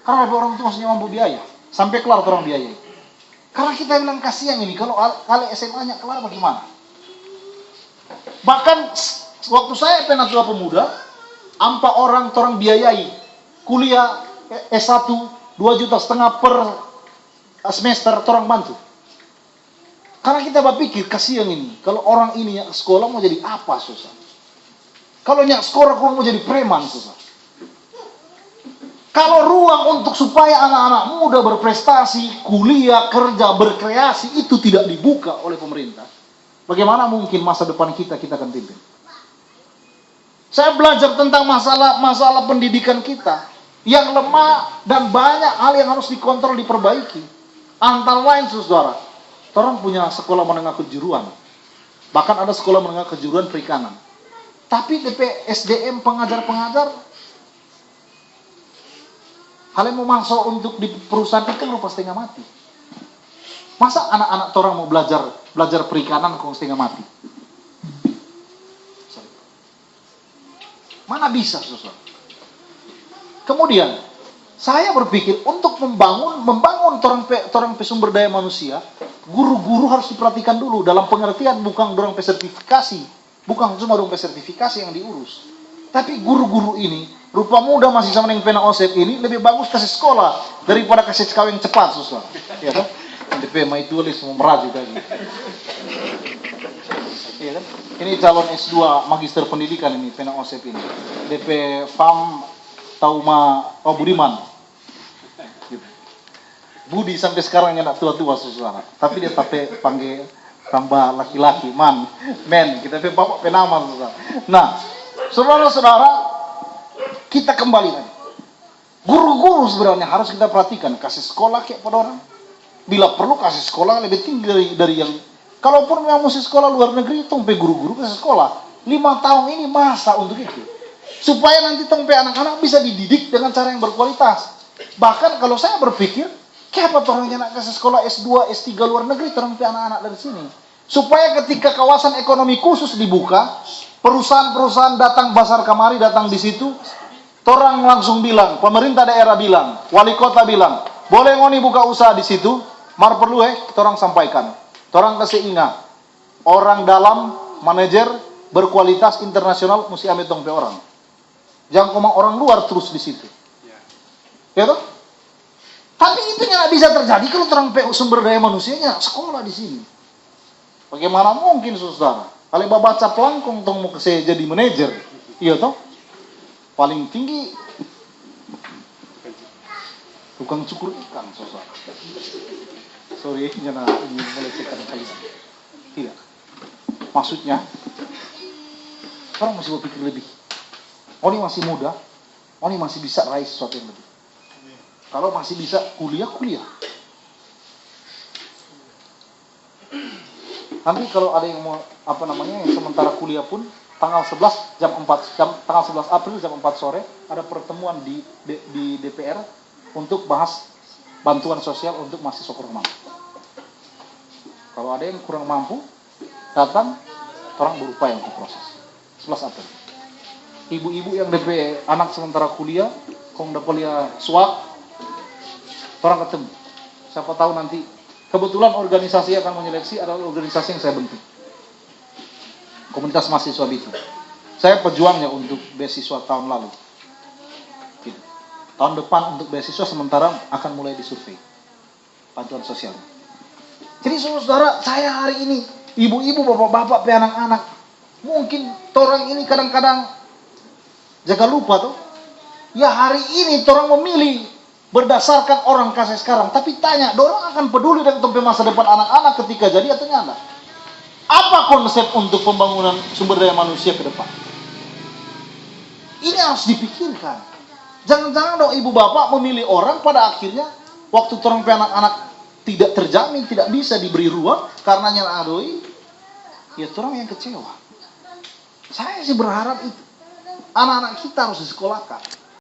Karena ada orang tua masih mampu biaya. Sampai kelar orang biayai. Karena kita bilang kasihan ini, kalau kali SMA-nya kelar bagaimana? Bahkan waktu saya penatua pemuda, 4 orang biayai kuliah S1 2,5 juta per semester orang bantu. Karena kita berpikir kasihan ini, kalau orang ini yang sekolah mau jadi apa susah. Kalau nyak sekolah kurang mau jadi preman susah. Kalau ruang untuk supaya anak-anak muda berprestasi, kuliah, kerja, berkreasi itu tidak dibuka oleh pemerintah, bagaimana mungkin masa depan kita akan pimpin? Saya belajar tentang masalah pendidikan kita yang lemah dan banyak hal yang harus dikontrol, diperbaiki. Antara lain, saudara, orang punya sekolah menengah kejuruan, bahkan ada sekolah menengah kejuruan perikanan. Tapi DP SDM pengajar-pengajar hal yang mau masuk untuk di perusahaan ikan rupa setengah mati. Masa anak-anak orang mau belajar perikanan kok setengah mati? Mana bisa, saudara? Kemudian saya berpikir untuk membangun orang sumber daya manusia, guru-guru harus diperhatikan dulu dalam pengertian bukan dorong sertifikasi, bukan cuma dorong sertifikasi yang diurus. Tapi guru-guru ini, rupa muda masih sama dengan pena OSEP ini, lebih bagus kasih sekolah daripada kasih kawin cepat, saudara. Ya kan? DP mai tulis mau meraju tadi. Ya kan? Ini calon S2 magister pendidikan ini pena OSEP ini. DP FAM Tauma Budiman. Gitu. Budi sampai sekarang yang tua-tua, saudara. Tapi dia panggil tambah laki-laki, men. Kita bapak penama, saudara. Nah, saudara-saudara, kita kembali lagi. Guru-guru sebenarnya harus kita perhatikan, kasih sekolah kayak pada orang. Bila perlu kasih sekolah lebih tinggi dari yang, kalaupun memang mesti sekolah luar negeri, tompe guru-guru kasih sekolah 5 tahun ini masa untuk itu, supaya nanti tompe anak-anak bisa dididik dengan cara yang berkualitas. Bahkan kalau saya berpikir, kenapa orangnya nak kasih sekolah S2, S3 luar negeri, tompe anak-anak dari sini, supaya ketika kawasan ekonomi khusus dibuka, perusahaan-perusahaan datang basar kamari, datang di situ, orang langsung bilang, pemerintah daerah bilang, wali kota bilang, boleh ngoni buka usaha di situ, mar perlu orang sampaikan, orang kasih ingat, orang dalam, manajer, berkualitas internasional, mesti ambil tongpe orang. Jangan ngomong orang luar terus di situ. Ya toh? Tapi itu tidak bisa terjadi kalau orang sumber daya manusianya sekolah di sini. Bagaimana mungkin, saudara? Kalau baca pelangkong tong mau jadi manajer, iya toh? Paling tinggi tukang cukur ikan, saudara. Sorry, jangan ini melecehkan kalimat. Tidak. Maksudnya, orang masih berpikir lebih. Oni masih muda, Oni masih bisa raih sesuatu yang lebih. Kalau masih bisa kuliah. Nanti kalau ada yang mau yang sementara kuliah pun tanggal 11 tanggal 11 April jam 4 sore ada pertemuan di DPR untuk bahas bantuan sosial untuk mahasiswa kurang mampu. Kalau ada yang kurang mampu datang, orang berupaya untuk proses. 11 April. Ibu-ibu yang DP anak sementara kuliah, kong dapat kuliah swab, orang ketemu. Siapa tahu nanti kebetulan organisasi yang akan menyeleksi adalah organisasi yang saya bentuk. Komunitas mahasiswa itu. Saya pejuangnya untuk beasiswa tahun lalu. Tahun depan untuk beasiswa sementara akan mulai disurvei bantuan sosial. Jadi saudara, saya hari ini, ibu-ibu, bapak-bapak, anak-anak, mungkin orang ini kadang-kadang jaga lupa tuh. Ya hari ini orang memilih berdasarkan orang kasih sekarang, tapi tanya, orang akan peduli dengan masa depan anak-anak ketika jadi atau enggak? Apa konsep untuk pembangunan sumber daya manusia ke depan? Ini harus dipikirkan. Jangan-jangan dong ibu bapak memilih orang pada akhirnya waktu orang anak-anak tidak terjamin, tidak bisa diberi ruang karenanya adoi, ya orang yang kecewa. Saya sih berharap itu anak-anak kita harus disekolahkan.